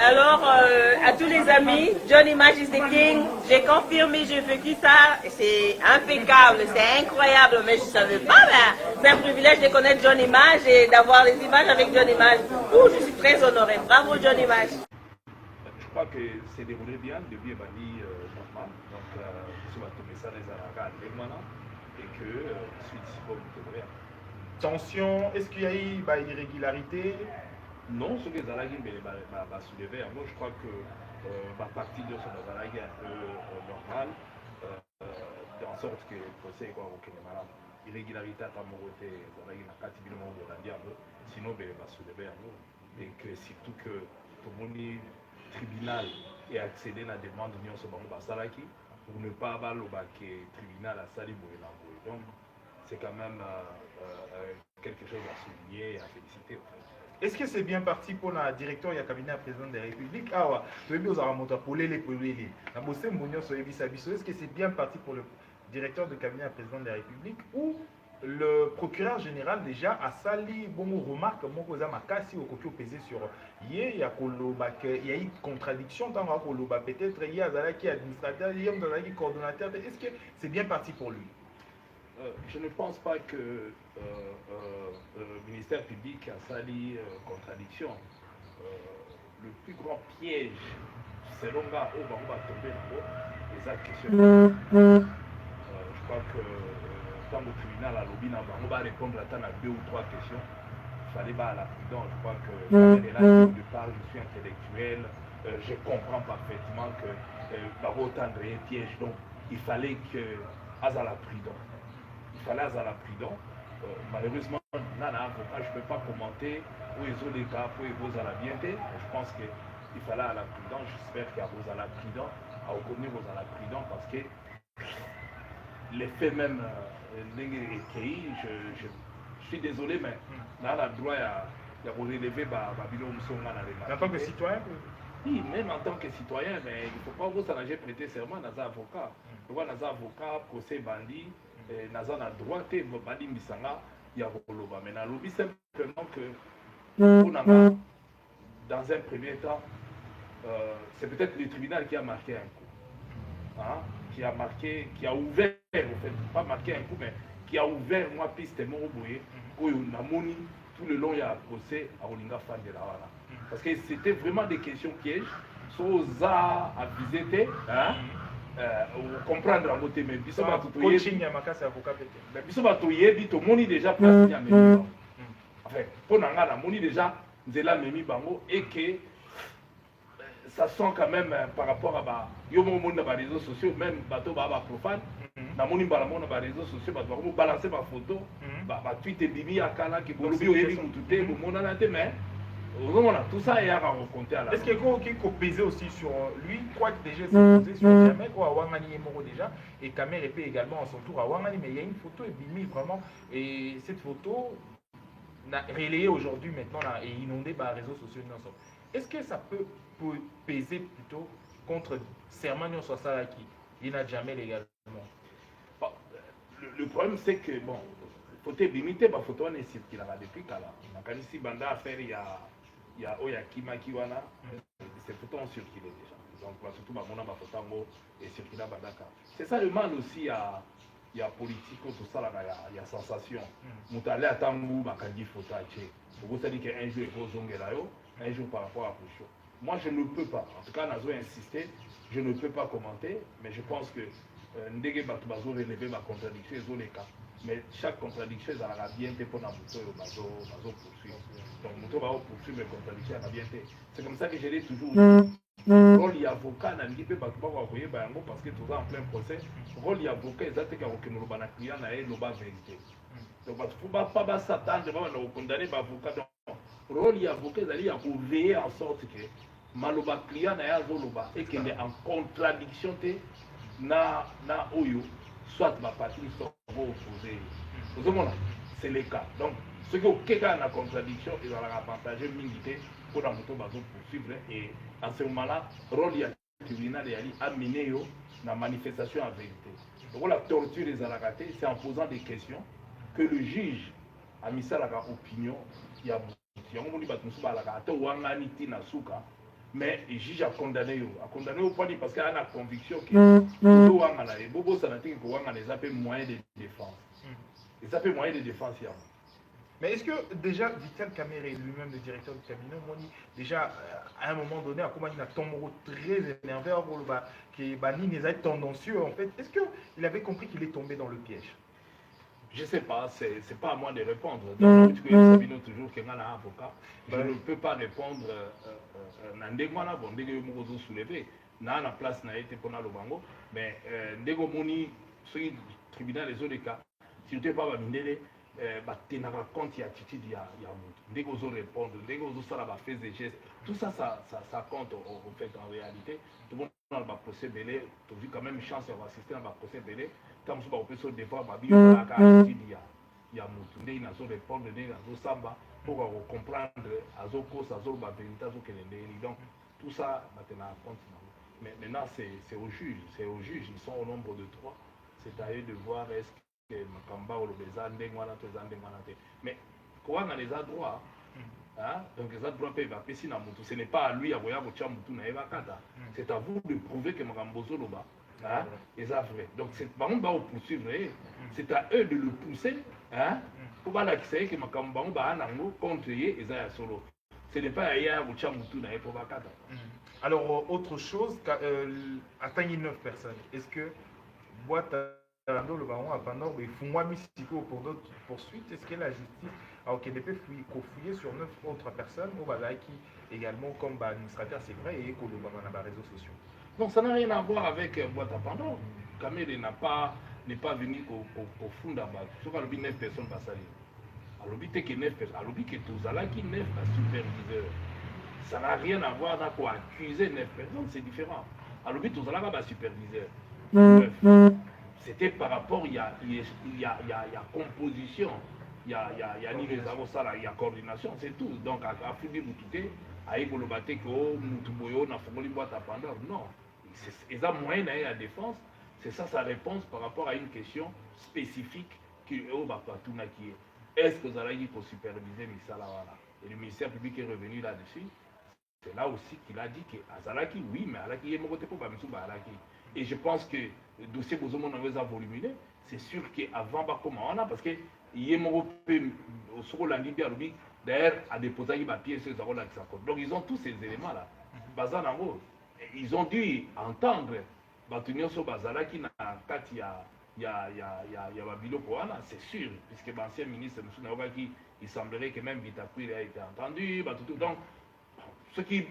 Alors, à tous les amis, Johnny Image is the King. J'ai confirmé, j'ai vécu ça. C'est impeccable, c'est incroyable, mais je ne savais pas. C'est un privilège de connaître Johnny Image et d'avoir les images avec Johnny Image. Ouh, je suis très honorée. Bravo, Johnny Image. Je crois que c'est déroulé bien, depuis Bali normal. Donc, je suis battu ça les Aragas maintenant et que suite si vous bien. Tension, est-ce qu'il y a eu une irrégularité? Non, ce que les Aragas va soulever. Moi, je crois que ma partie de son Aragas est un peu normal, en sorte que le procès est quoi au Kenya. Irrégularité à ta côté, les Aragas n'a pas été bien sinon, il va soulever. Et que surtout que tout le monde tribunal et accéder à la demande d'union sur Basalaki pour ne pas avoir le tribunal à Sali. Donc, c'est quand même quelque chose à souligner et à féliciter. Est-ce que c'est bien parti pour la directeur et le cabinet à président de la République? Ah ouais, est-ce que c'est bien parti pour le directeur de cabinet à président de la République ou le procureur général déjà a sali bon remarque moko za makasi okoki opéser sur ye ya koloba que il y a une contradiction dans la koloba peut-être il y a zalaki administrateur il y a zalaki coordonnateur. Est-ce que c'est bien parti pour lui? Je ne pense pas que le ministère public a sali contradiction. Le plus grand piège selon moi où on va tomber dans les questions. Je crois que quand le tribunal a lobby, on va répondre à deux ou trois questions. Il fallait pas à la prudence. Je crois que là, de part, je suis intellectuel, je comprends parfaitement que autant de piège. Donc, il fallait que à la prudence. Il fallait à la prudence. Malheureusement, là, avocat, je ne peux pas commenter où ils ont les cas, où ils ont la bienté. Je pense qu'il fallait à la prudence. J'espère qu'il y a à la prudence, à reconnaître à la prudence parce que les faits même je suis désolé, mais là, on a le droit de relever Babylone en tant que citoyen? Oui, même en tant que citoyen, mais il ne faut pas vous s'engager prêter serment dans un avocat. Dans un avocat, procès bandit, dans un droit, bandit misanga, il y a Roloba. Mais dans le lobby, simplement que, dans un premier temps, c'est peut-être le tribunal qui a marqué un coup. Hein? Qui a ouvert, en fait, pas marqué un coup, mais qui a ouvert moi piste Moroboye, où on a moni tout le long il y a un procès à Olinga Fan de la Wana. Parce que c'était vraiment des questions pièges, sans à visiter, hein, comprendre en beauté, mais bisous va tout coaching à Makasi avocat peut-être. Mais bisous va tout y to moni déjà place à Memi. Enfin, pour Nanga, la moni déjà, Zela Memi Bango, et que ça sent quand même par rapport à yo monde dans les réseaux sociaux même bateau profane na moni balamon dans les réseaux sociaux bateau balancer ma photo tweet bimi akala qui bolobi oyebi mututé bomona na te mais tout ça est à raconter à la. Est-ce qu'il faut peser aussi sur lui? Quoi que déjà c'est posé sur Kamel ou à Wangani et Moro déjà et Kamel épée également en son tour à Wangani, mais il y a une photo et bimi vraiment et cette photo relayée aujourd'hui maintenant là, et inondée par les réseaux sociaux. Est-ce que ça peut peser plutôt contre Sermanion Sosalaki? Il n'a jamais légalement. Bon, le problème c'est que bon, faut limiter ma photo est circulée depuis Kala. Quand ici banda affaire il y a Oya Kimakiwana, ces photos ont circulé déjà. Donc surtout ma photo est circulée à Bandaka. C'est ça le mal aussi à il y a politique tout ça là il y a sensation. Moutale atangu bakandi photo ache. Vous savez qu'un jour il faut zongelayo, un jour par rapport à Poucho. Moi, je ne peux pas, en tout cas, Nazo a insisté, je ne peux pas commenter, mais je pense que Ndege Batubazo relever ma contradiction, ils ont les cas. Mais chaque contradiction, elle a bien été pour Namuto et Bazo poursuivre. Donc, Muto va poursuivre les contradictions, elle a bien été. C'est comme ça que je l'ai toujours dit. Rôle avocat, Nangipe Batuba va envoyer Bayango parce que tout ça en plein procès. Rôle avocat, ils ont été qu'à na client na loba vérité. Donc, il ne faut pas s'attendre à condamner l'avocat. Rôle avocat, ils ont veiller en sorte que maloba client na ya zoloba et qu'il est en contradiction na oyo soit ma partie soit opposée. C'est le cas. Donc ce qui est en contradiction ils ont partagé milité pour la moto bazo poursuivre et en ce moment-là rôle tribunal a amené la manifestation en vérité. Donc la torture des alagatés c'est en posant des questions que le juge a mis ça la opinion il y a mais le juge a condamné au point parce qu'il a la conviction que tout wangana et bobo ça n'a été que wangana les appelle moyen de défense. Ils appellent moyen de défense. Mais est-ce que déjà Vital Kamerhe, lui-même le directeur du cabinet, déjà à un moment donné, à comment il a tombé très énervé, qui est tendancieux en fait, est-ce qu'il avait compris qu'il est tombé dans le piège? Je ne sais pas, c'est pas à moi de répondre. Donc, tu connais Sabino toujours qui est un avocat. Je ne peux pas répondre Nandegwana, bon, Ndego Mogozo soulevé. Na la place n'a été pour le bango, mais Ndego Moni, sur le tribunal des autres cas, si tu n'es pas mindé, tu n'as pas compte, il y a attitude, il y a Ndego Zo répondre, Ndego Zo ça fait des gestes. Tout ça, ça compte en fait en réalité. Tout le monde dans le procès belé, tu as vu quand même chance d'avoir assisté dans le procès belé. Comme ça, on peut se défendre, il y a Moutoundé, il y a répondre, il y a Samba, pour comprendre, Azoko, Azoko, donc tout ça, maintenant, compte. Mais maintenant, c'est aux juges, ils sont au nombre de 3. C'est à eux de voir est-ce que Makamba ou le Bézandé, mais quoi, on a les droits. Hein? Donc les droits peuvent appeler si ce n'est pas à lui à voir votre Moutou c'est à vous de prouver que Makambozo Loba. Hein? Donc c'est pas on va poursuivre, c'est à eux de le pousser hein? Pour que Makambo contre et solo. Ce n'est pas à eux à Moutou pour Bakata. Alors autre chose, atteindre 9 personnes. Est-ce que boîte le baron à Pandore, il faut moi mystico pour d'autres poursuites? Est-ce que la justice alors qu'il ne peut fouiller sur 9 autres personnes ou qui également comme administrateur c'est vrai et qu'on le voit dans les réseaux sociaux? Donc ça n'a rien à voir avec boîte à Pandore. Kamerhe n'est pas venu au fond d'abord. Ce qu'on a 9 personnes va salir. Alors il que 9 personnes. Alors que tous qui 9 superviseurs. Ça n'a rien à voir avec quoi accuser 9 personnes, c'est différent. Alors tous va superviseur. 9. C'était par rapport, il y a composition, il y a coordination, c'est tout. Donc, à Foubi Moutouté, à Ebolobate, Moutouboyo, n'a pas boîte à Pandore. Non. C'est ça moyen à la défense. C'est ça sa réponse par rapport à une question spécifique qui est. Est-ce que Zalagi peut superviser Misala? Et le ministère public est revenu là-dessus. C'est là aussi qu'il a dit que Azalaki, oui, mais Alaki est moté pour Bamisuba Alaki. Et je pense que le dossier pour a voluminé, c'est sûr qu'avant, comment on a, parce que il est sur la Libye, d'ailleurs, à déposer des pièces sur la donc ils ont tous ces éléments-là. Ils ont dû entendre Batunio sur Bazalaki, c'est sûr, puisque l'ancien ministre M. il semblerait que même Vitakouil a été entendu. Donc, ce qui,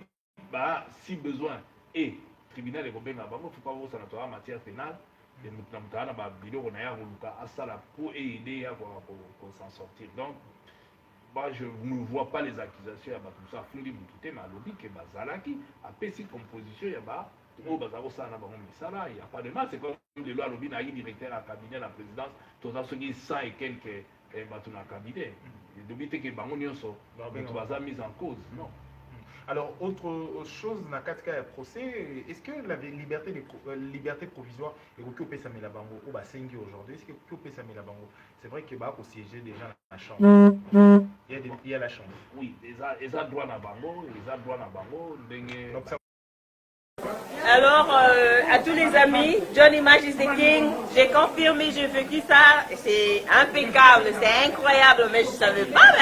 si besoin, est tribunal européen, il ne faut pas voir ça en matière pénale. Et nous avons pour aider pour s'en sortir. Donc, moi, je ne vois pas les accusations. Mais il a pesé composition. Il n'y a pas de mal. C'est comme les lois lobby directeur à cabinet la présidence. Tous ceux qui 100 et quelques cabinet. Le but est que les mis en cause. Non. Alors, autre chose, dans le cas procès, est-ce que la liberté provisoire est occupée à Melabango ou à Sengi aujourd'hui? Est-ce que occupée à Melabango? C'est vrai qu'il va au siéger déjà dans la chambre. Il y a la chambre. Oui, ils ont droit à Bango, ils ont droit à Bango. Donc, ça... Alors, à tous les amis, Johnny Maj is the King. J'ai confirmé, j'ai vécu ça. C'est impeccable, c'est incroyable, mais je ne savais pas.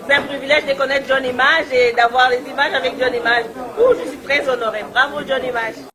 C'est un privilège de connaître Johnny Maj et d'avoir les images avec Johnny Maj. Je suis très honorée. Bravo, Johnny Maj.